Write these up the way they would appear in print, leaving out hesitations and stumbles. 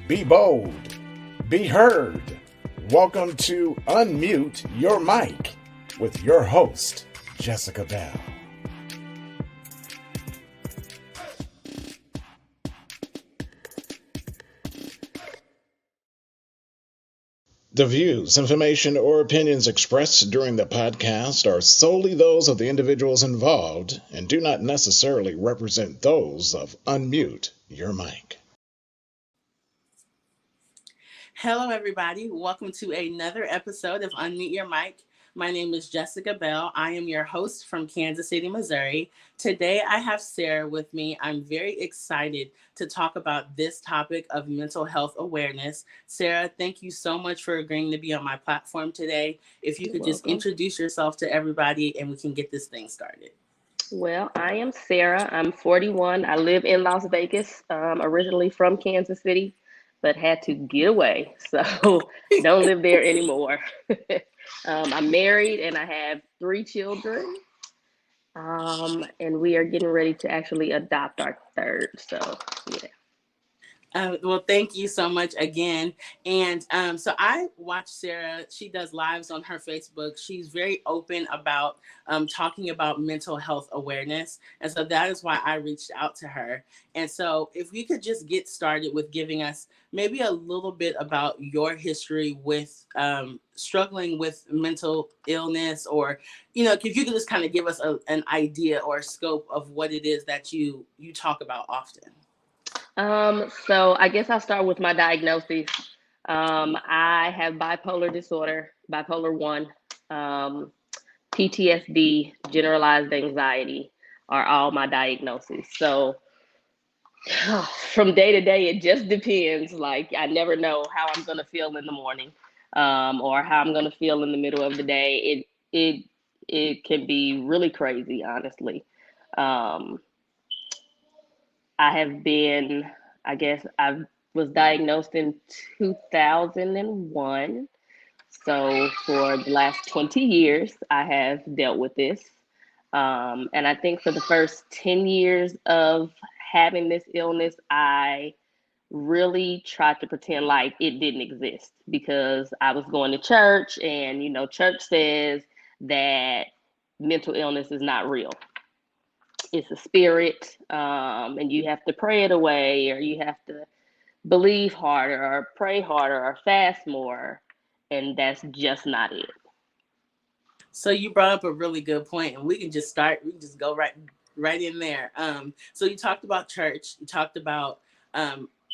Be bold. Be heard. Welcome to Unmute Your Mic with your host, Jessica Bell. The views, information, or opinions expressed during the podcast are solely those of the individuals involved and do not necessarily represent those of Unmute Your Mic. Hello, everybody. Welcome to another episode of Unmute Your Mic. My name is Jessica Bell. I am your host from Kansas City, Missouri. Today, I have Sarah with me. I'm very excited to talk about this topic of mental health awareness. Sarah, thank you so much for agreeing to be on my platform today. If you could just introduce yourself to everybody and we can get this thing started. Well, I am Sarah. I'm 41. I live in Las Vegas, originally from Kansas City, but had to get away. So don't live there anymore. I'm married and I have 3 children. And we are getting ready to actually adopt our 3rd. So, yeah. Well, thank you so much again. And so I watch Sarah. She does lives on her Facebook. She's very open about talking about mental health awareness. And so that is why I reached out to her. And so if we could just get started with giving us maybe a little bit about your history with struggling with mental illness, or, you know, if you could just kind of give us an idea or a scope of what it is that you talk about often. So I guess I'll start with my diagnosis. I have bipolar disorder, bipolar 1, PTSD, generalized anxiety are all my diagnoses. So from day to day, it just depends. Like, I never know how I'm going to feel in the morning, or how I'm going to feel in the middle of the day. It can be really crazy, honestly. I was diagnosed in 2001. So for the last 20 years, I have dealt with this. And I think for the first 10 years of having this illness, I really tried to pretend like it didn't exist, because I was going to church and, you know, church says that mental illness is not real. It's a spirit, and you have to pray it away, or you have to believe harder, or pray harder, or fast more, and that's just not it. So you brought up a really good point, and we can just start. We can just go right in there. So you talked about church. You talked about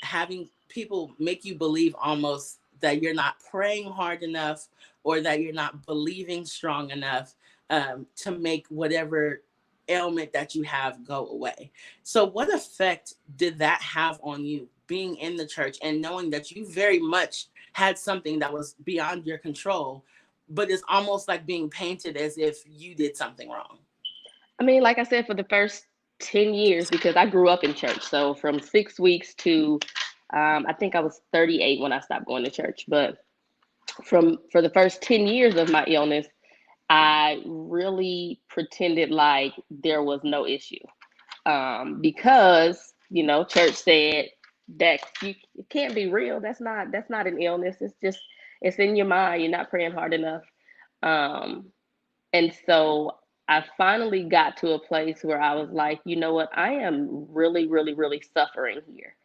having people make you believe almost that you're not praying hard enough, or that you're not believing strong enough to make whatever ailment that you have go away. So what effect did that have on you, being in the church and knowing that you very much had something that was beyond your control, but it's almost like being painted as if you did something wrong? I mean, like I said, for the first 10 years, because I grew up in church. So from 6 weeks to, I think I was 38 when I stopped going to church. But for the first 10 years of my illness, I really pretended like there was no issue, because, you know, church said that it can't be real. That's not an illness. It's in your mind. You're not praying hard enough. Um, and so I finally got to a place where I was like, you know what? I am really, really, really suffering here.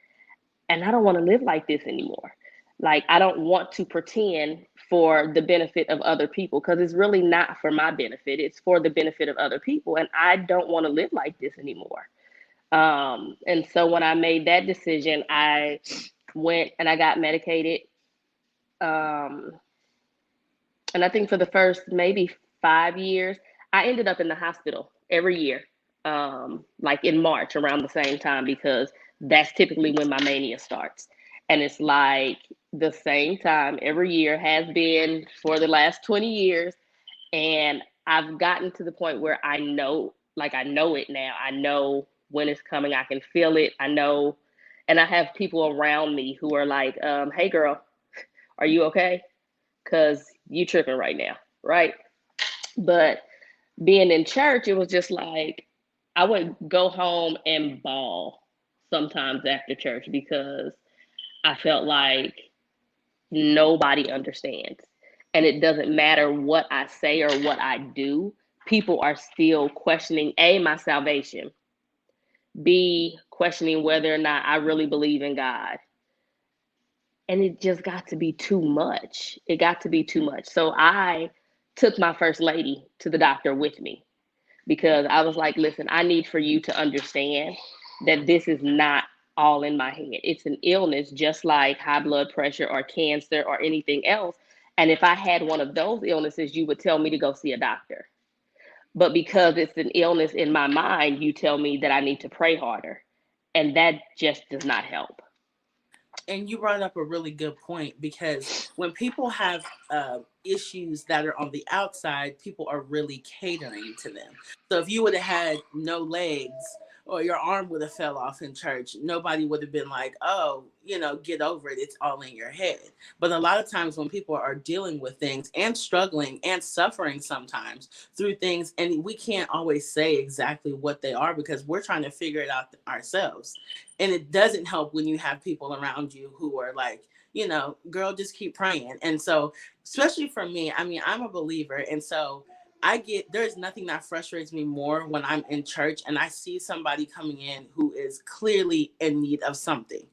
And I don't want to live like this anymore. Like, I don't want to pretend for the benefit of other people, because it's really not for my benefit. It's for the benefit of other people. And I don't want to live like this anymore. And so when I made that decision, I went and I got medicated. And I think for the first maybe 5 years, I ended up in the hospital every year, like in March around the same time, because that's typically when my mania starts. And it's like the same time every year, has been for the last 20 years. And I've gotten to the point where I know it now. I know when it's coming. I can feel it. I know. And I have people around me who are like, hey, girl, are you okay? Because you tripping right now, right? But being in church, it was just like I would go home and bawl sometimes after church, because I felt like nobody understands. And it doesn't matter what I say or what I do, people are still questioning A, my salvation, B, questioning whether or not I really believe in God. And it just got to be too much. It got to be too much. So I took my first lady to the doctor with me because I was like, listen, I need for you to understand that this is not all in my head. It's an illness just like high blood pressure or cancer or anything else. And if I had one of those illnesses, you would tell me to go see a doctor. But because it's an illness in my mind, you tell me that I need to pray harder. And that just does not help. And you brought up a really good point, because when people have issues that are on the outside, people are really catering to them. So if you would have had no legs, or your arm would have fell off in church, nobody would have been like, oh, get over it, it's all in your head. But a lot of times when people are dealing with things and struggling and suffering sometimes through things, and we can't always say exactly what they are because we're trying to figure it out ourselves. And it doesn't help when you have people around you who are like, girl, just keep praying. And so, especially for me, I mean, I'm a believer. And so there's nothing that frustrates me more when I'm in church and I see somebody coming in who is clearly in need of something.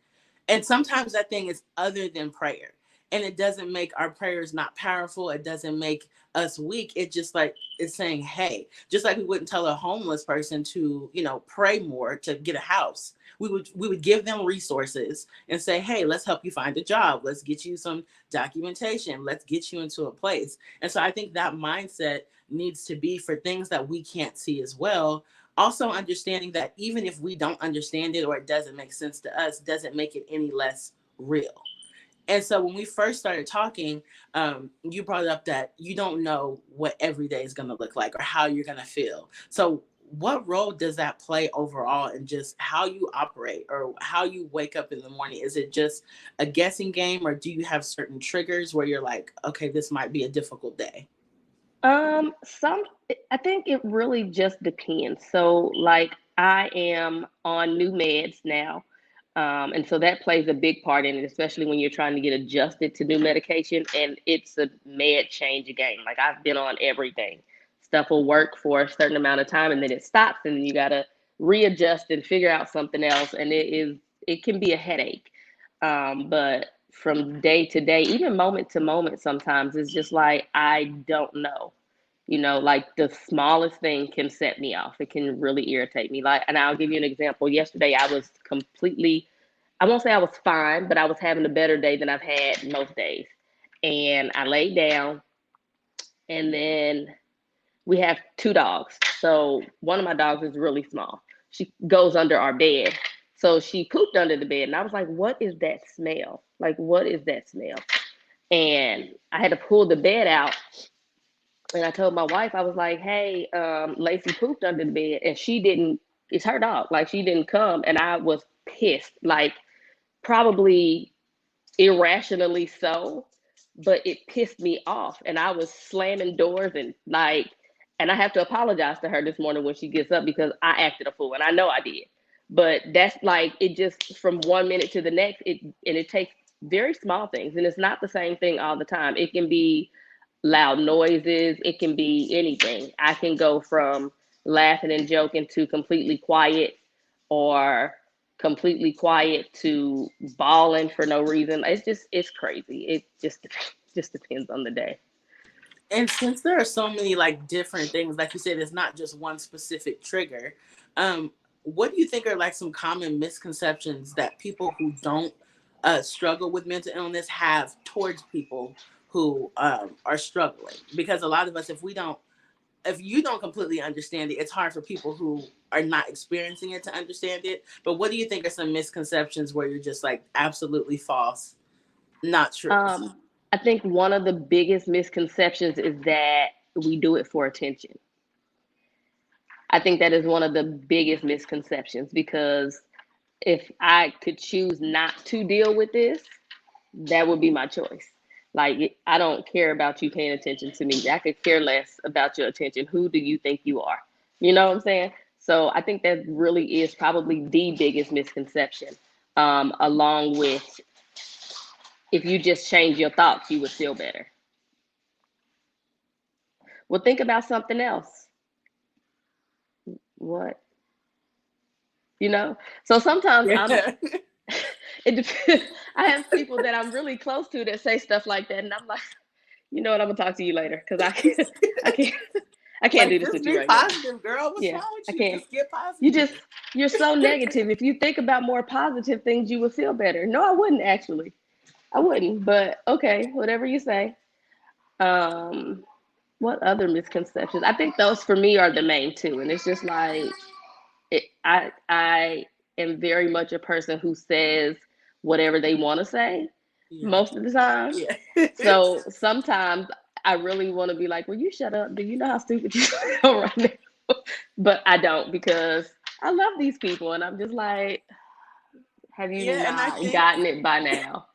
And sometimes that thing is other than prayer. And it doesn't make our prayers not powerful. It doesn't make us weak. It just like it's saying, hey, just like we wouldn't tell a homeless person to, pray more to get a house. We would give them resources and say, hey, let's help you find a job. Let's get you some documentation. Let's get you into a place. And so I think that mindset needs to be for things that we can't see as well. Also understanding that even if we don't understand it or it doesn't make sense to us, doesn't make it any less real. And so when we first started talking, you brought up that you don't know what every day is going to look like or how you're going to feel. So what role does that play overall in just how you operate or how you wake up in the morning? Is it just a guessing game, or do you have certain triggers where you're like, okay, this might be a difficult day? Some I think it really just depends. So like I am on new meds now. And so that plays a big part in it, especially when you're trying to get adjusted to new medication and it's a med change game. Like I've been on everything. Stuff will work for a certain amount of time and then it stops and then you gotta readjust and figure out something else. And it can be a headache. But from day to day, even moment to moment, sometimes it's just like I don't know. Like the smallest thing can set me off. It can really irritate me. Like, and I'll give you an example. Yesterday, I was completely, I won't say I was fine, but I was having a better day than I've had most days. And I laid down, and then we have two dogs. So one of my dogs is really small. She goes under our bed. So she pooped under the bed. And I was like, what is that smell? Like, what is that smell? And I had to pull the bed out. And I told my wife, I was like, hey, Lacey pooped under the bed. And she didn't, it's her dog. Like, she didn't come. And I was pissed, like, probably irrationally so, but it pissed me off. And I was slamming doors and like, and I have to apologize to her this morning when she gets up because I acted a fool and I know I did. But that's like, it just from one minute to the next, it takes very small things. And it's not the same thing all the time. It can be loud noises, it can be anything. I can go from laughing and joking to completely quiet or completely quiet to bawling for no reason. It's crazy. It just depends on the day. And since there are so many like different things, like you said, it's not just one specific trigger. Um, what do you think are like some common misconceptions that people who don't struggle with mental illness have towards people who are struggling? Because a lot of us, if you don't completely understand it, it's hard for people who are not experiencing it to understand it. But what do you think are some misconceptions where you're just like absolutely false, not true? Um, I think one of the biggest misconceptions is that we do it for attention. I think that is one of the biggest misconceptions because if I could choose not to deal with this, that would be my choice. Like, I don't care about you paying attention to me. I could care less about your attention. Who do you think you are? You know what I'm saying? So I think that really is probably the biggest misconception, along with if you just change your thoughts, you would feel better. Well, think about something else. What? You know? So sometimes Yeah. it depends. I have people that I'm really close to that say stuff like that, and I'm like, you know what? I'm gonna talk to you later because I can't, I can't do Like, this just with you be right now. positive, girl. What's Yeah, wrong with I you? can't. Just get You positive. just, you're so negative. If you think about more positive things, you would feel better. No, I wouldn't actually. I wouldn't. But okay, whatever you say. Um, what other misconceptions? I think those for me are the main two, and it's just like I am very much a person who says whatever they want to say Yeah. most of the time. Yeah. So sometimes I really want to be like, "Will you shut up? Do you know how stupid you sound right now?" But I don't because I love these people, and I'm just like, "Have you Yeah, and I not think gotten it by now?"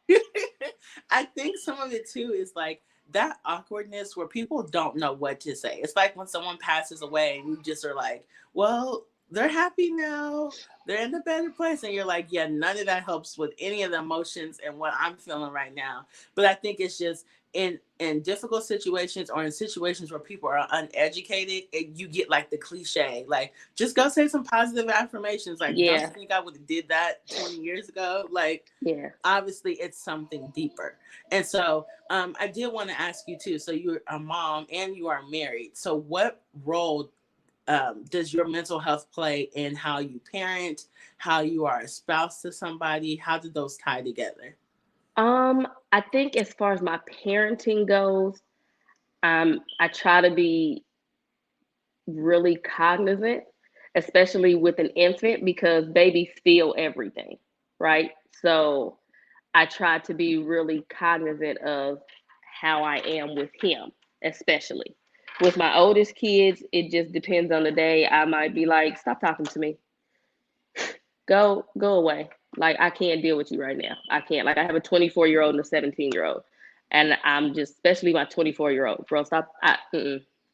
I think some of it too is like that awkwardness where people don't know what to say. It's like when someone passes away and you just are like, well, they're happy now. They're in a better place. And you're like, yeah, none of that helps with any of the emotions and what I'm feeling right now. But I think it's just in difficult situations or in situations where people are uneducated, you get like the cliche, like just go say some positive affirmations. Like, don't Yeah, you think I would have did that 20 years ago? Like, yeah. obviously it's something deeper. And so I did want to ask you too, so you're a mom and you are married, so what role does your mental health play in how you parent, how you are a spouse to somebody? How do those tie together? I think as far as my parenting goes, I try to be really cognizant, especially with an infant, because babies feel everything, right? So I try to be really cognizant of how I am with him, especially. With my oldest kids, it just depends on the day. I might be like, stop talking to me. Go away. Like I can't deal with you right now. I can't. Like I have a 24-year-old and a 17-year-old. And I'm just, especially my 24-year-old, bro, stop.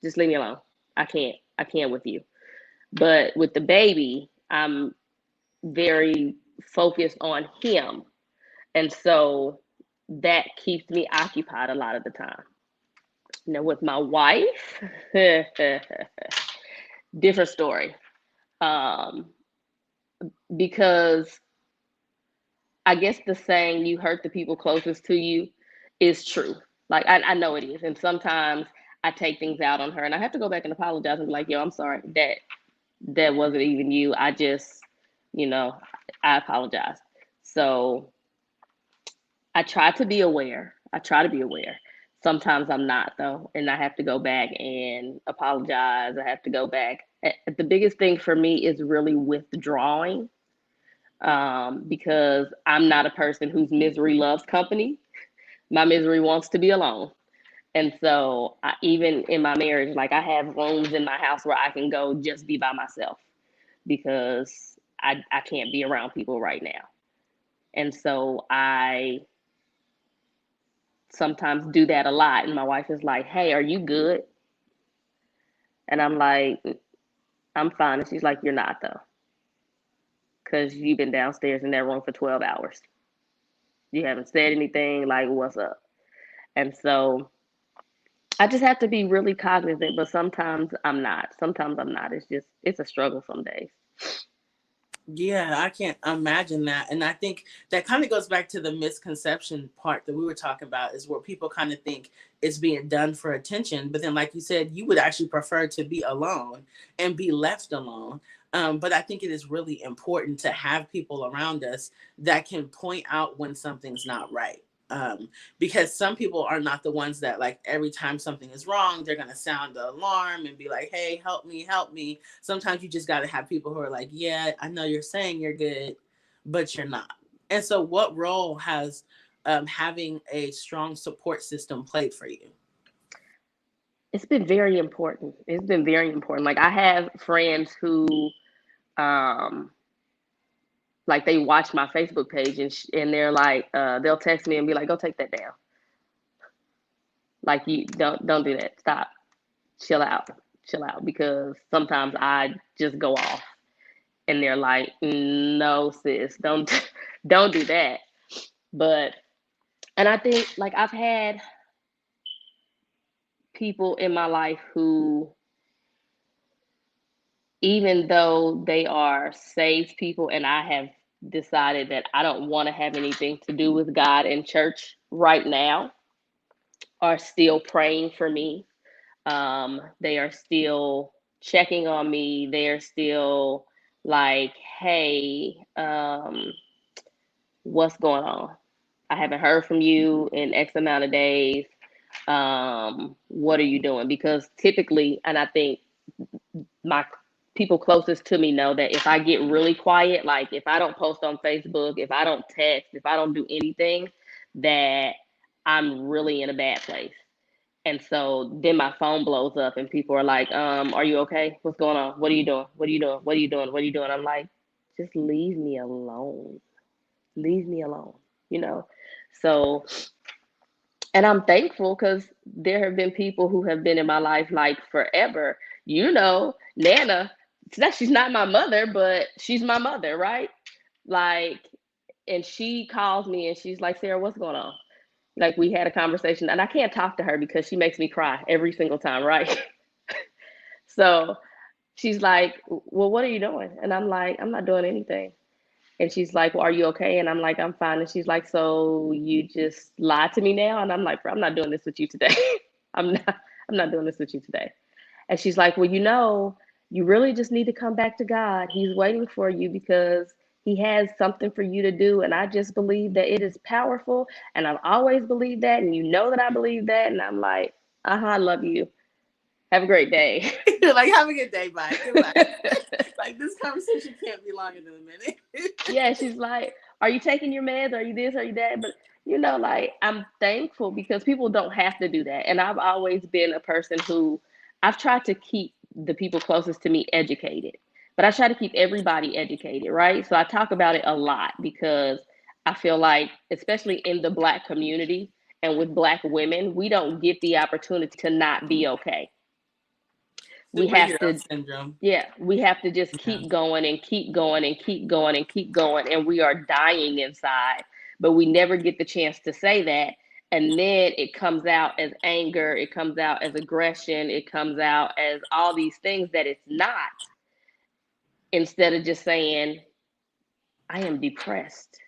Just leave me alone. I can't with you. But with the baby, I'm very focused on him. And so that keeps me occupied a lot of the time. Now, with my wife, different story. Um, because I guess the saying you hurt the people closest to you is true. Like, I know it is. And sometimes I take things out on her and I have to go back and apologize and be like, yo, I'm sorry. That wasn't even you. I just, you know, I apologize. So I try to be aware. I try to be aware. Sometimes I'm not though, and I have to go back and apologize. I have to go back. The biggest thing for me is really withdrawing, because I'm not a person whose misery loves company. My misery wants to be alone. And so, even in my marriage, like I have rooms in my house where I can go just be by myself because I can't be around people right now. And so I sometimes do that a lot. And my wife is like, hey, are you good? And I'm like, I'm fine. And she's like, you're not, though, because you've been downstairs in that room for 12 hours. You haven't said anything. Like, what's up? And so I just have to be really cognizant, but sometimes I'm not. Sometimes I'm not. It's a struggle some days. Yeah, I can't imagine that. And I think that kind of goes back to the misconception part that we were talking about, is where people kind of think it's being done for attention. But then, like you said, you would actually prefer to be alone and be left alone. But I think it is really important to have people around us that can point out when something's not right. Because some people are not the ones that, like, every time something is wrong, they're going to sound the alarm and be like, hey, help me, help me. Sometimes you just got to have people who are like, yeah, I know you're saying you're good, but you're not. And so, what role has having a strong support system played for you? It's been very important. It's been very important. Like I have friends who, um, like they watch my Facebook page and they're like, they'll text me and be like, go take that down. Like you don't do that. Stop. Chill out. Chill out. Because sometimes I just go off and they're like, no, sis, don't don't do that. But And I think like I've had people in my life who, even though they are saved people, and I have decided that I don't want to have anything to do with God and church right now, are still praying for me. They are still checking on me. They are still like, hey, what's going on? I haven't heard from you in X amount of days. What are you doing? Because typically, and I think my people closest to me know that if I get really quiet, like if I don't post on Facebook, if I don't text, if I don't do anything, that I'm really in a bad place. And so then my phone blows up and people are like, are you okay? What's going on? What are you doing? What are you doing? What are you doing? What are you doing? I'm like, just leave me alone. Leave me alone, you know? So, and I'm thankful because there have been people who have been in my life like forever. You know, Nana, she's not my mother, but she's my mother, right? Like, and she calls me and she's like, Sarah, what's going on? Like, we had a conversation, and I can't talk to her because she makes me cry every single time, right? So she's like, well, what are you doing? And I'm like, I'm not doing anything. And she's like, well, are you okay? And I'm like, I'm fine. And she's like, so you just lied to me now? And I'm like, bro, I'm not doing this with you today. I'm not, I'm not doing this with you today. And she's like, well, you really just need to come back to God. He's waiting for you because he has something for you to do. And I just believe that it is powerful. And I've always believed that. And you know that I believe that. And I'm like, uh-huh, I love you. Have a great day. Like, have a good day. Bye. Goodbye. Like, this conversation can't be longer than a minute. Yeah, she's like, are you taking your meds? Are you this? Are you that? But like, I'm thankful because people don't have to do that. And I've always been a person who I've tried to keep the people closest to me educated, but I try to keep everybody educated, right? So I talk about it a lot because I feel like, especially in the Black community and with Black women, we don't get the opportunity to not be okay. We have Superhero to, syndrome. yeah, we have to just Yeah. keep going and keep going and keep going and keep going. And we are dying inside, but we never get the chance to say that. And then it comes out as anger, it comes out as aggression, it comes out as all these things that it's not, instead of just saying, I am depressed,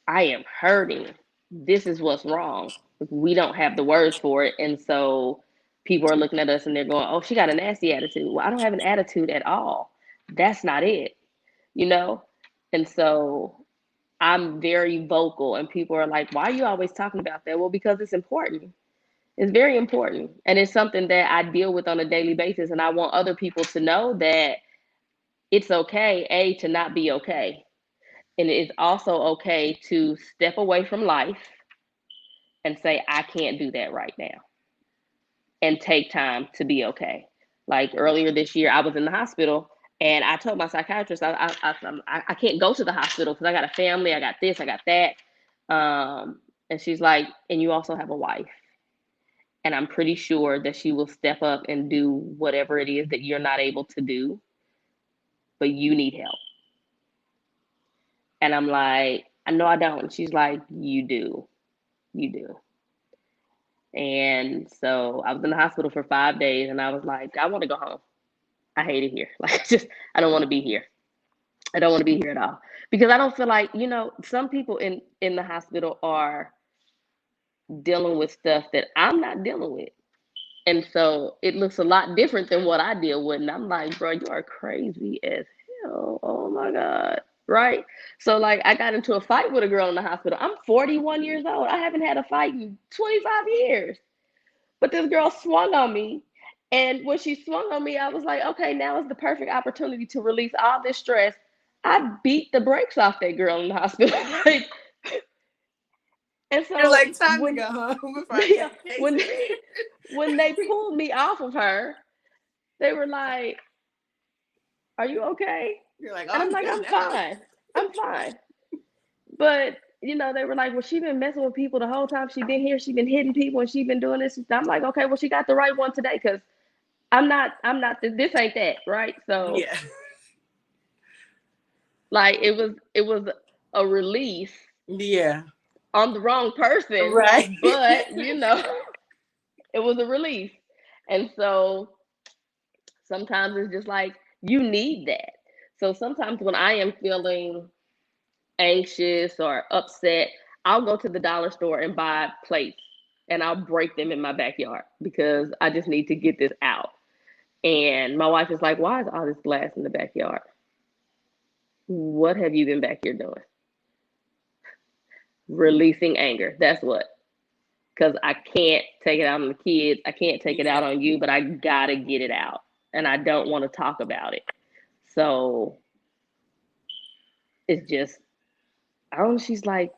I am hurting, this is what's wrong. We don't have the words for it. And so people are looking at us and they're going, oh, she got a nasty attitude. Well, I don't have an attitude at all. That's not it, you know? And so I'm very vocal, and people are like, why are you always talking about that? Well, because it's important. It's very important. And it's something that I deal with on a daily basis. And I want other people to know that it's okay, A, to not be okay. And it's also okay to step away from life and say, I can't do that right now, and take time to be okay. Like earlier this year, I was in the hospital and I told my psychiatrist, I can't go to the hospital because I got a family, I got this, I got that. And she's like, and you also have a wife. And I'm pretty sure that she will step up and do whatever it is that you're not able to do, but you need help. And I'm like, I know I don't. And she's like, you do. You do. And so I was in the hospital for 5 days and I was like, I want to go home. I hate it here. Like, I don't want to be here. I don't want to be here at all because I don't feel like, some people in the hospital are dealing with stuff that I'm not dealing with. And so it looks a lot different than what I deal with. And I'm like, bro, you are crazy as hell. Oh my God. Right. So, like, I got into a fight with a girl in the hospital. I'm 41 years old. I haven't had a fight in 25 years. But this girl swung on me. And when she swung on me, I was like, okay, now is the perfect opportunity to release all this stress. I beat the brakes off that girl in the hospital. Like, and You're so like, time to when go home before I yeah, catch a case when again. when they pulled me off of her, they were like, are you okay? You're like, And oh, I'm I'm like, good I'm now. fine. I'm fine. But they were like, well, she been messing with people the whole time she been here. She been hitting people and she been doing this. I'm like, okay, well, she got the right one today because I'm not, this ain't that, right? So, Yeah. like, it was a release Yeah. on the wrong person, Right. but it was a release. And so sometimes it's just like you need that. So sometimes when I am feeling anxious or upset, I'll go to the dollar store and buy plates and I'll break them in my backyard because I just need to get this out. And my wife is like, "Why is all this glass in the backyard? What have you been back here doing?" Releasing anger. That's what. Because I can't take it out on the kids. I can't take it Yeah. out on you, but I gotta get it out. And I don't want to talk about it. So it's just, I don't know, she's like,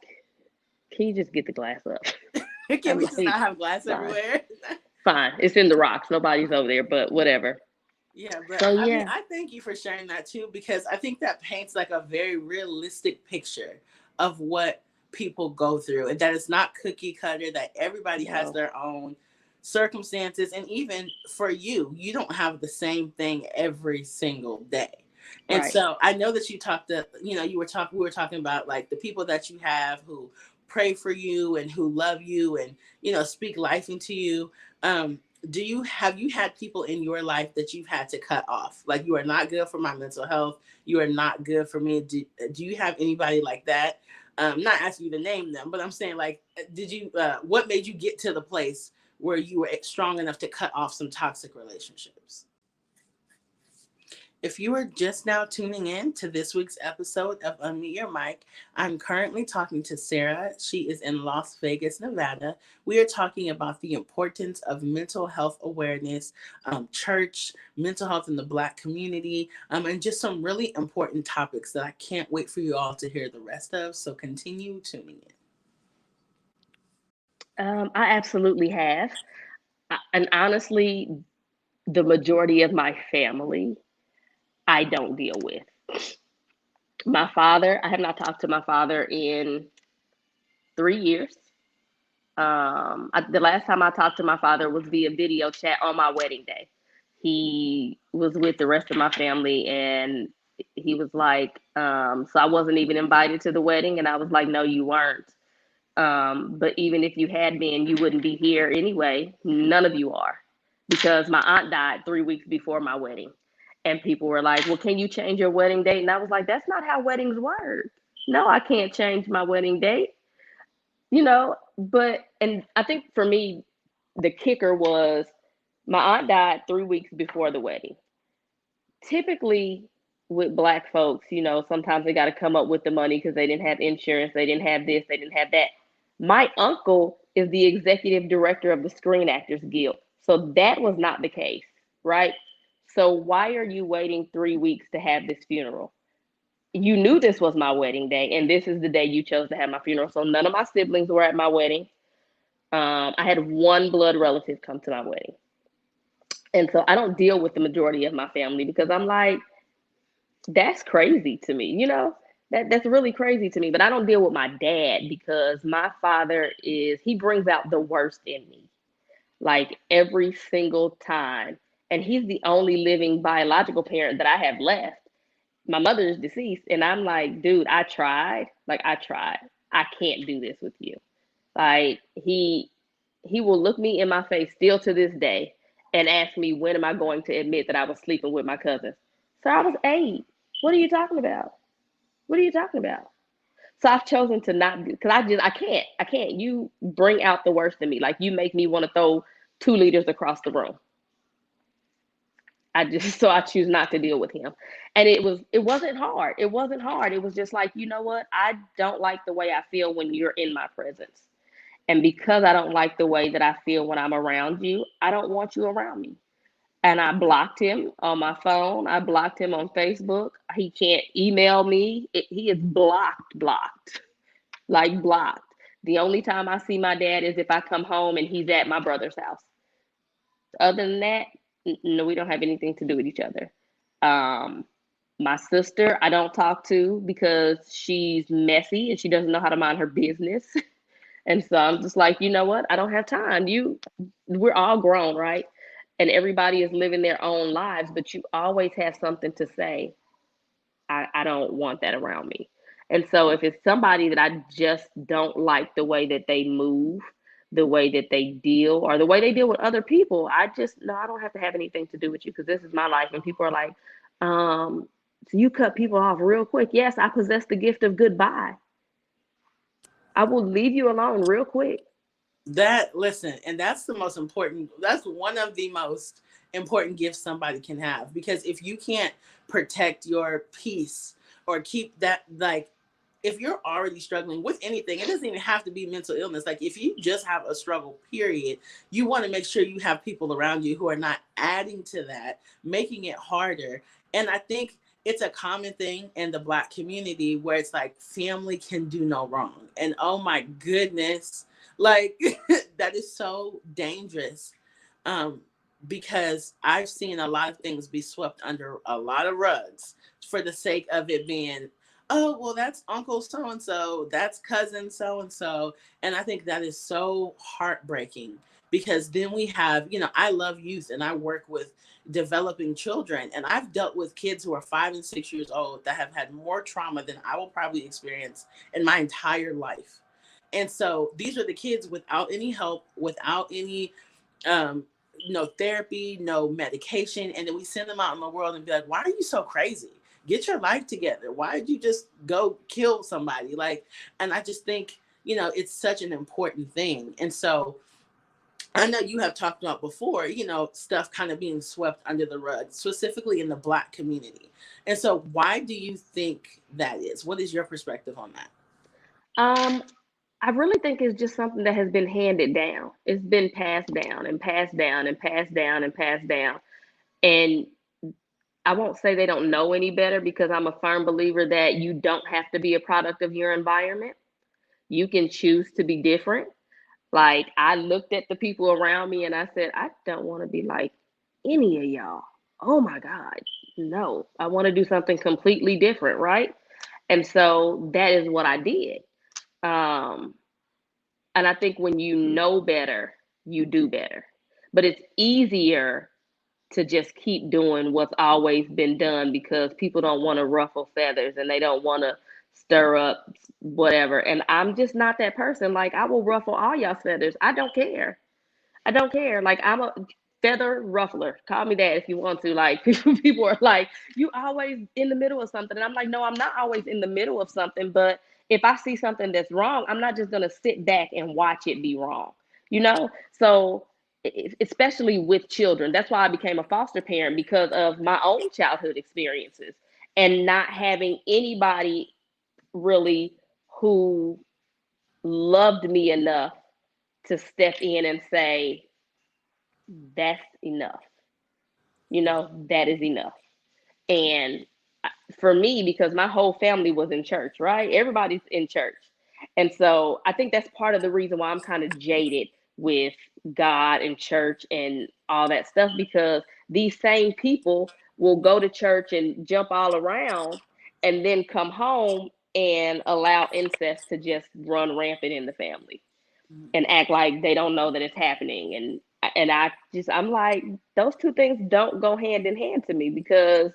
"Can you just get the glass up?" Can I'm we just like, not have glass fine, everywhere? fine. It's in the rocks. Nobody's over there, but whatever. Yeah, but So I mean, yeah. I thank you for sharing that too, because I think that paints like a very realistic picture of what people go through, and that it's not cookie cutter, that everybody has No. their own circumstances. And even for you, you don't have the same thing every single day. And Right. so I know that you talked to, we were talking about like the people that you have who pray for you and who love you and, speak life into you. Do you have you had people in your life that you've had to cut off, like, you are not good for my mental health, you are not good for me? Do you have anybody like that? Not asking you to name them, but I'm saying, like, did you what made you get to the place where you were strong enough to cut off some toxic relationships? If you are just now tuning in to this week's episode of Unmute Your Mic, I'm currently talking to Sarah. She is in Las Vegas, Nevada. We are talking about the importance of mental health awareness, church, mental health in the Black community, and just some really important topics that I can't wait for you all to hear the rest of. So continue tuning in. I absolutely have. And honestly, the majority of my family, I don't deal with. My father, I have not talked to my father in 3 years. The last time I talked to my father was via video chat on my wedding day. He was with the rest of my family, and he was like, so I wasn't even invited to the wedding, and I was like, "No, you weren't. But even if you had been, you wouldn't be here anyway. None of you are, because my aunt died 3 weeks before my wedding." And people were like, "Well, can you change your wedding date?" And I was like, "That's not how weddings work. No, I can't change my wedding date." But, and I think for me, the kicker was my aunt died 3 weeks before the wedding. Typically, with Black folks, sometimes they got to come up with the money because they didn't have insurance, they didn't have this, they didn't have that. My uncle is the executive director of the Screen Actors Guild. So that was not the case, right? So why are you waiting 3 weeks to have this funeral? You knew this was my wedding day, and this is the day you chose to have my funeral. So none of my siblings were at my wedding. I had one blood relative come to my wedding. And so I don't deal with the majority of my family because I'm like, that's crazy to me, that's really crazy to me. But I don't deal with my dad because my father he brings out the worst in me, like every single time. And he's the only living biological parent that I have left. My mother is deceased, and I'm like, dude, I tried. Like, I tried. I can't do this with you. Like, he will look me in my face still to this day and ask me, when am I going to admit that I was sleeping with my cousin? So I was 8. What are you talking about? What are you talking about? So I've chosen to not do, because I can't. You bring out the worst in me. Like, you make me want to throw 2 liters across the room. So I choose not to deal with him. And it wasn't hard. It wasn't hard. It was just like, you know what? I don't like the way I feel when you're in my presence. And because I don't like the way that I feel when I'm around you, I don't want you around me. And I blocked him on my phone. I blocked him on Facebook. He can't email me. He is blocked, like blocked. The only time I see my dad is if I come home and he's at my brother's house. Other than that, no, we don't have anything to do with each other. Um, my sister, I don't talk to because she's messy and she doesn't know how to mind her business. And so I'm just like, you know what? I don't have time. We're all grown, right? And everybody is living their own lives, but you always have something to say. I don't want that around me. And so if it's somebody that I just don't like the way that they move, the way that they deal, or the way they deal with other people, I just, no, I don't have to have anything to do with you because this is my life. And people are like, so you cut people off real quick. Yes, I possess the gift of goodbye. I will leave you alone real quick. That listen, and that's the most important. That's one of the most important gifts somebody can have, because if you can't protect your peace or keep that, like, if you're already struggling with anything, it doesn't even have to be mental illness. Like, if you just have a struggle, period, you want to make sure you have people around you who are not adding to that, making it harder. And I think it's a common thing in the Black community where it's like family can do no wrong. And oh my goodness, like that is so dangerous. Um, because I've seen a lot of things be swept under a lot of rugs for the sake of it being, oh, well, that's Uncle so and so, that's cousin so and so. And I think that is so heartbreaking, because then we have, I love youth and I work with developing children. And I've dealt with kids who are 5 and 6 years old that have had more trauma than I will probably experience in my entire life. And so these are the kids without any help, without any um, no therapy, no medication, and then we send them out in the world and be like, "Why are you so crazy? Get your life together. Why did you just go kill somebody?" Like, and I just think, it's such an important thing. And so I know you have talked about before, stuff kind of being swept under the rug, specifically in the Black community. And so why do you think that is? What is your perspective on that? Um, I really think it's just something that has been handed down. It's been passed down and passed down and passed down and passed down. And I won't say they don't know any better because I'm a firm believer that you don't have to be a product of your environment. You can choose to be different. Like, I looked at the people around me and I said, I don't want to be like any of y'all. Oh my God. No, I want to do something completely different, right? And so that is what I did. Um, and I think when you know better, you do better. But it's easier to just keep doing what's always been done because people don't want to ruffle feathers and they don't want to stir up whatever. And I'm just not that person. Like, I will ruffle all y'all's feathers. I don't care. I don't care. Like, I'm a feather ruffler. Call me that if you want to. Like, people are like, you always in the middle of something. And I'm like, no, I'm not always in the middle of something. But if I see something that's wrong, I'm not just going to sit back and watch it be wrong, you know? So, especially with children, that's why I became a foster parent, because of my own childhood experiences and not having anybody really who loved me enough to step in and say, that's enough. That is enough. And for me, because my whole family was in church, right? Everybody's in church. And so I think that's part of the reason why I'm kind of jaded with God and church and all that stuff, because these same people will go to church and jump all around and then come home and allow incest to just run rampant in the family and act like they don't know that it's happening. And I'm like, those two things don't go hand in hand to me, because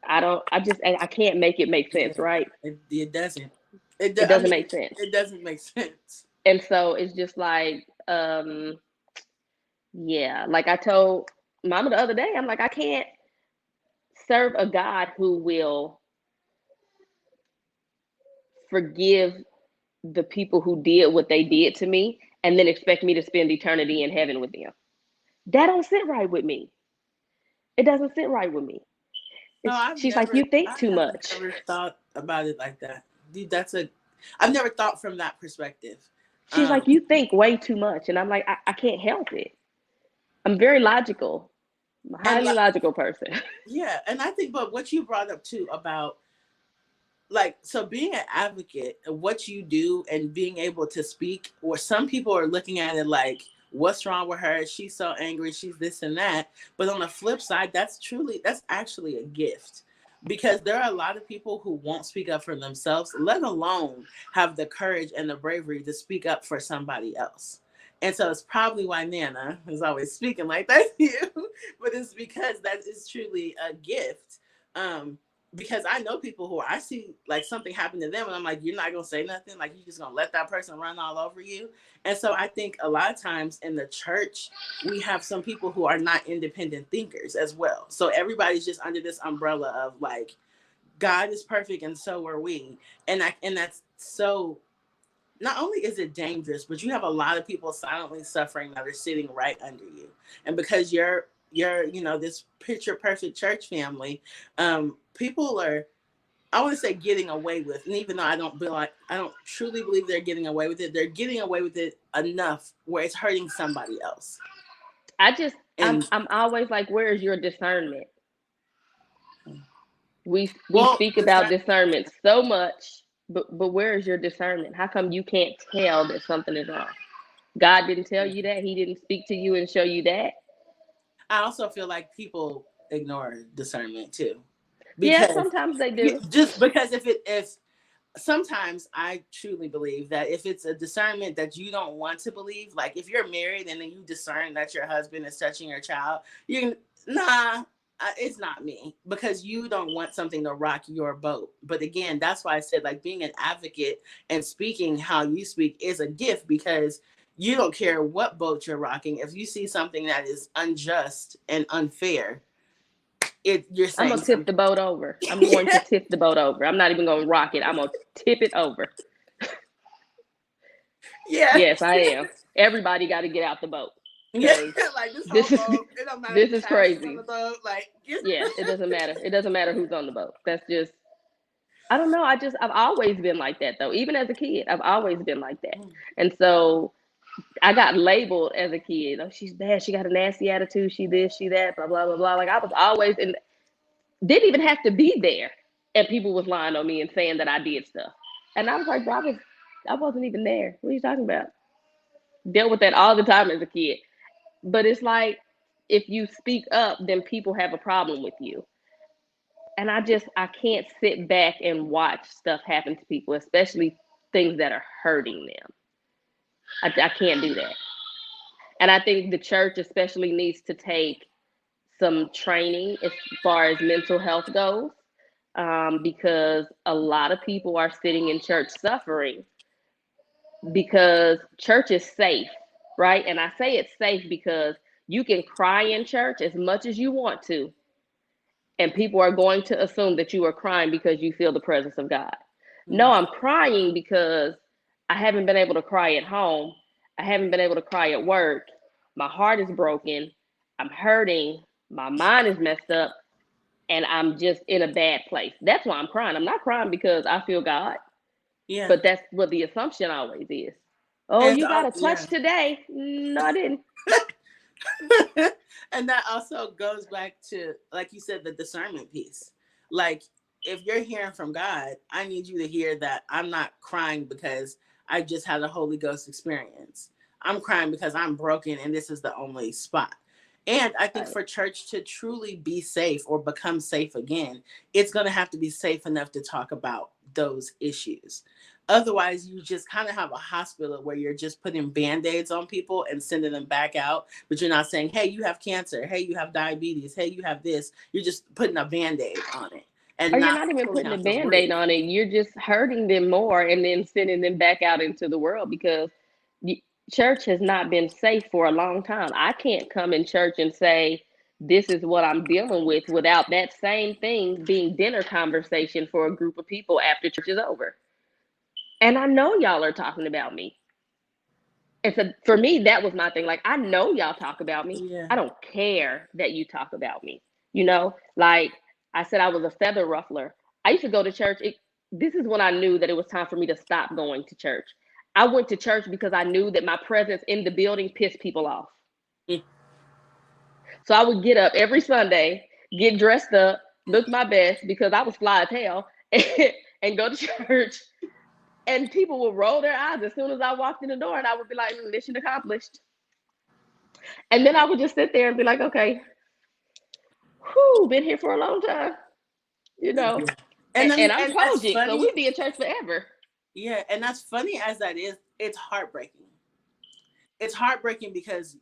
I can't make it make Yeah, sense, right? it doesn't. It I doesn't mean, make sense. it doesn't make sense. And so it's just like, yeah, like I told mama the other day, I'm like, I can't serve a God who will forgive the people who did what they did to me and then expect me to spend eternity in heaven with them. That don't sit right with me. It doesn't sit right with me. No, She's like, you think I too have much. never thought about it like that. Dude, I've never thought from that perspective. She's Um, like, you think way too much. And I'm like, I can't help it. I'm very logical. I'm a and highly logical person. yeah, and I think, but what you brought up too about, like, so being an advocate of what you do and being able to speak, or some people are looking at it like, what's wrong with her, she's so angry, she's this and that. But on the flip side, that's actually a gift, because there are a lot of people who won't speak up for themselves, let alone have the courage and the bravery to speak up for somebody else. And so it's probably why Nana is always speaking like that to you, but it's because that is truly a gift. because I know people who I see like something happen to them, and I'm like, you're not gonna say nothing, like you're just gonna let that person run all over you. And so I think a lot of times in the church, we have some people who are not independent thinkers as well. So everybody's just under this umbrella of like, God is perfect and so are we. And that's so, not only is it dangerous, but you have a lot of people silently suffering that are sitting right under you. And because you're this picture perfect church family, people are, I want to say, getting away with, and even though I don't truly believe they're getting away with it, they're getting away with it enough where it's hurting somebody else. I'm And I'm always like, where's your discernment? We well, speak about discernment so much, but where is your discernment? How come you can't tell that something is wrong? God didn't tell you that. He didn't speak to you and show you that. I also feel like people ignore discernment too, Yeah, because sometimes they do. just because if sometimes I truly believe that if it's a discernment that you don't want to believe, like if you're married and then you discern that your husband is touching your child, you can, nah, it's not me, because you don't want something to rock your boat. But again, that's why I said like being an advocate and speaking how you speak is a gift, because you don't care what boat you're rocking. If you see something that is unjust and unfair, you're I'm saying gonna tip something. the boat over. I'm going to tip the boat over. I'm not even gonna rock it. I'm gonna tip it over. Yeah. Yes, I am. Everybody got to get out the boat Yeah, because like this whole this is boat, it don't matter this who is passes on the crazy. boat. Like, Yeah, it doesn't matter. It doesn't matter who's on the boat. That's just, I don't know. I've always been like that though. Even as a kid, I've always been like that. And so I got labeled as a kid. Oh, she's bad. She got a nasty attitude. She this, she that, blah blah blah blah. Like I was always and didn't even have to be there, and people was lying on me and saying that I did stuff. And I was like, bro, I wasn't even there. What are you talking about? Dealt with that all the time as a kid. But it's like if you speak up, then people have a problem with you. And I can't sit back and watch stuff happen to people, especially things that are hurting them. I can't do that. And I think the church especially needs to take some training as far as mental health goes, because a lot of people are sitting in church suffering because church is safe, right? And I say it's safe because you can cry in church as much as you want to, and people are going to assume that you are crying because you feel the presence of God. No, I'm crying because I haven't been able to cry at home. I haven't been able to cry at work. My heart is broken. I'm hurting. My mind is messed up. And I'm just in a bad place. That's why I'm crying. I'm not crying because I feel God, yeah, but that's what the assumption always is. Oh, and you got a yeah, touch today. No, I didn't. and that also goes back to, like you said, the discernment piece. Like, if you're hearing from God, I need you to hear that I'm not crying because I just had a Holy Ghost experience. I'm crying because I'm broken and this is the only spot. And I think Right. for church to truly be safe or become safe again, it's going to have to be safe enough to talk about those issues. Otherwise, you just kind of have a hospital where you're just putting band-aids on people and sending them back out, but you're not saying, hey, you have cancer, hey, you have diabetes, hey, you have this. You're just putting a band-aid on it Or and you're not not even pulling putting a out the band root. aid on it. You're just hurting them more and then sending them back out into the world because church has not been safe for a long time. I can't come in church and say, this is what I'm dealing with without that same thing being dinner conversation for a group of people after church is over. And I know y'all are talking about me. And so for me, that was my thing. Like, I know y'all talk about me. Yeah. I don't care that you talk about me. You know, like I said, I was a feather ruffler. I used to go to church. This is when I knew that it was time for me to stop going to church. I went to church because I knew that my presence in the building pissed people off. Mm. So I would get up every Sunday, get dressed up, look my best because I was fly as hell, and go to church. And people would roll their eyes as soon as I walked in the door, and I would be like, mission accomplished. And then I would just sit there and be like, okay, whew, been here for a long time, you know. And I And mean, I'm and that's Kojic, so funny. we'd be in church forever. Yeah, and that's funny as that is, it's heartbreaking. It's heartbreaking because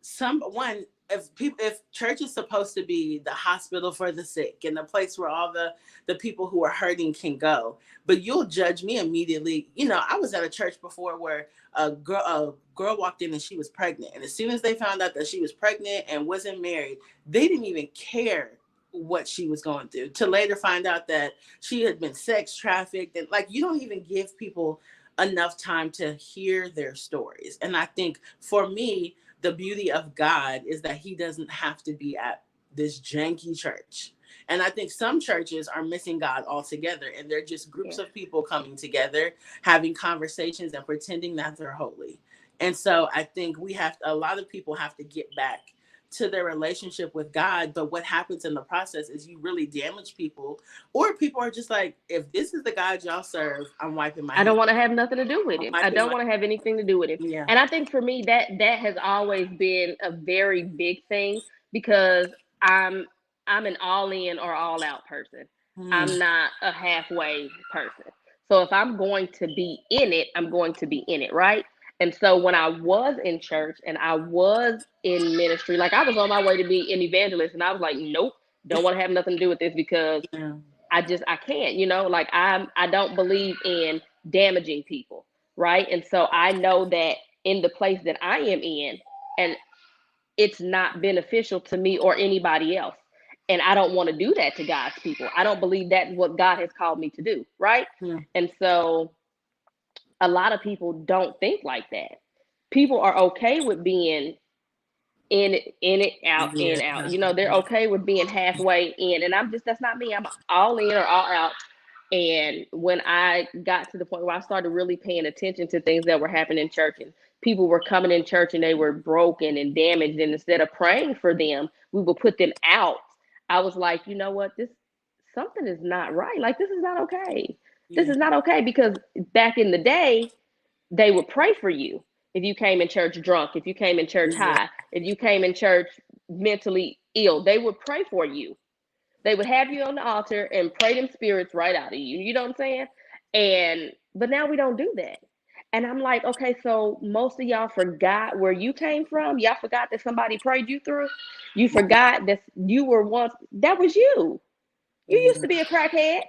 someone, if church is supposed to be the hospital for the sick and the place where all the people who are hurting can go, but you'll judge me immediately. I was at a church before where a girl walked in and she was pregnant, and as soon as they found out that she was pregnant and wasn't married, they didn't even care what she was going through, to later find out that she had been sex trafficked. And like, you don't even give people enough time to hear their stories. And I think for me, the beauty of God is that he doesn't have to be at this janky church. And I think some churches are missing God altogether, and they're just groups Yeah. of people coming together, having conversations and pretending that they're holy. And so I think a lot of people have to get back to their relationship with God. But what happens in the process is you really damage people, or people are just like, if this is the God y'all serve, I'm wiping my I don't hands. want to have nothing to do with I'm him. I wiping don't my want to have anything to do with him. Yeah. And I think for me that has always been a very big thing, because I'm I'm an all in or all out person. Hmm. I'm not a halfway person. So if I'm going to be in it, I'm going to be in it, right? And so when I was in church and I was in ministry, like I was on my way to be an evangelist, and I was like, nope, don't want to have nothing to do with this, because Yeah. I can't, like I don't believe in damaging people, right? And so I know that in the place that I am in, and it's not beneficial to me or anybody else. And I don't want to do that to God's people. I don't believe that's what God has called me to do, right? Yeah. And so a lot of people don't think like that. People are okay with being in it, out, in, out. They're Yeah. okay with being halfway in. And that's not me. I'm all in or all out. And when I got to the point where I started really paying attention to things that were happening in church, and people were coming in church and they were broken and damaged, and instead of praying for them, we would put them out. I was like, you know what? This Something is not right. Like, this is not okay. This Yeah. is not okay, because back in the day, they would pray for you if you came in church drunk, if you came in church Yeah. high, if you came in church mentally ill. They would pray for you. They would have you on the altar and pray them spirits right out of you. You know what I'm saying? But now we don't do that. And I'm like, okay, so most of y'all forgot where you came from. Y'all forgot that somebody prayed you through. You forgot that you were once, that was you. You used Yeah. to be a crackhead,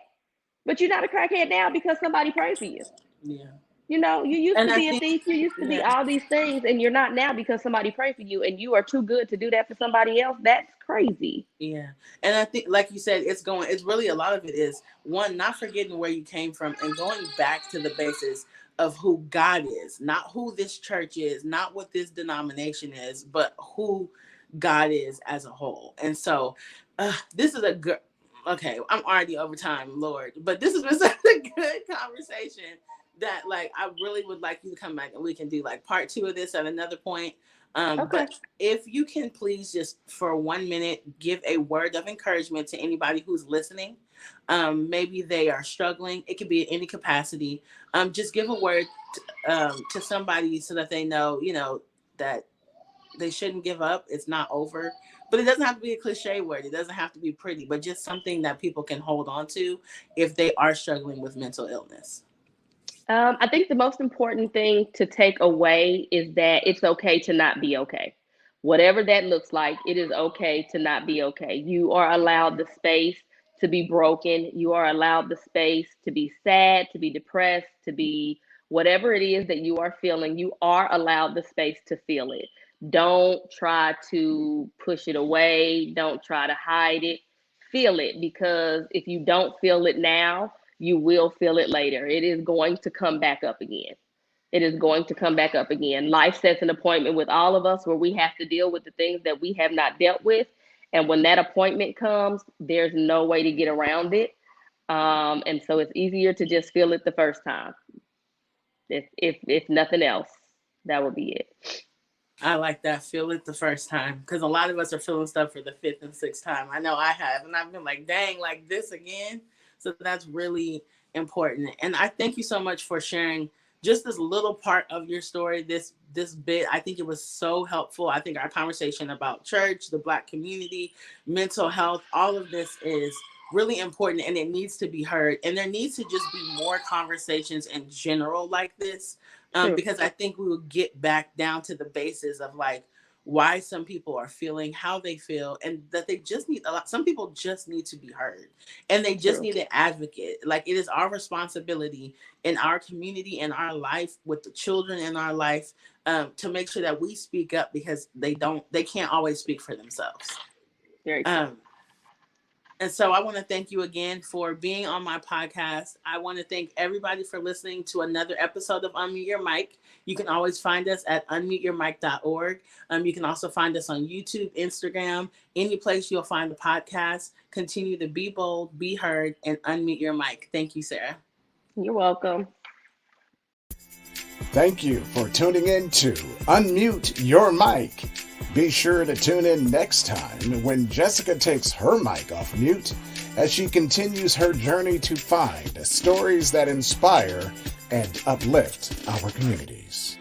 but you're not a crackhead now because somebody prayed for you. Yeah. You used And to I be a think, thief, you used to be yeah, all these things, and you're not now because somebody prayed for you, and you are too good to do that for somebody else. That's crazy. yeah. And I think, like you said, it's really, a lot of it is one, not forgetting where you came from and going back to the basis of who God is, not who this church is, not what this denomination is, but who God is as a whole. And so, this is a good, okay, I'm already over time, Lord, but this has been such a good conversation that, like, I really would like you to come back and we can do like part two of this at another point. Okay. But if you can please just for 1 minute give a word of encouragement to anybody who's listening. Maybe they are struggling. It could be in any capacity. Just give a word to somebody so that they know, that they shouldn't give up. It's not over. But it doesn't have to be a cliche word. It doesn't have to be pretty, but just something that people can hold on to if they are struggling with mental illness. I think the most important thing to take away is that it's okay to not be okay. Whatever that looks like, it is okay to not be okay. You are allowed the space to be broken. You are allowed the space to be sad, to be depressed, to be whatever it is that you are feeling. You are allowed the space to feel it. Don't try to push it away. Don't try to hide it. Feel it, because if you don't feel it now, you will feel it later. It is going to come back up again. It is going to come back up again. Life sets an appointment with all of us where we have to deal with the things that we have not dealt with. And when that appointment comes, there's no way to get around it. And so it's easier to just feel it the first time. If nothing else, that would be it. I like that. Feel it the first time, because a lot of us are feeling stuff for the fifth and sixth time. I know I have, and I've been like, dang, like this again. So that's really important. And I thank you so much for sharing just this little part of your story. This bit, I think it was so helpful. I think our conversation about church, the Black community, mental health, all of this is really important, and it needs to be heard. And there needs to just be more conversations in general like this, True. because I think we will get back down to the basis of like why some people are feeling how they feel, and that they just need a lot. Some people just need to be heard, and they just True. need an advocate. Like, it is our responsibility in our community, in our life, with the children in our life, to make sure that we speak up, because they can't always speak for themselves. Very true. Um, and so I want to thank you again for being on my podcast. I want to thank everybody for listening to another episode of Unmute Your Mic. You can always find us at unmuteyourmic.org. You can also find us on YouTube, Instagram, any place you'll find the podcast. Continue to be bold, be heard, and unmute your mic. Thank you, Sarah. You're welcome. Thank you for tuning in to Unmute Your Mic. Be sure to tune in next time when Jessica takes her mic off mute as she continues her journey to find stories that inspire and uplift our communities.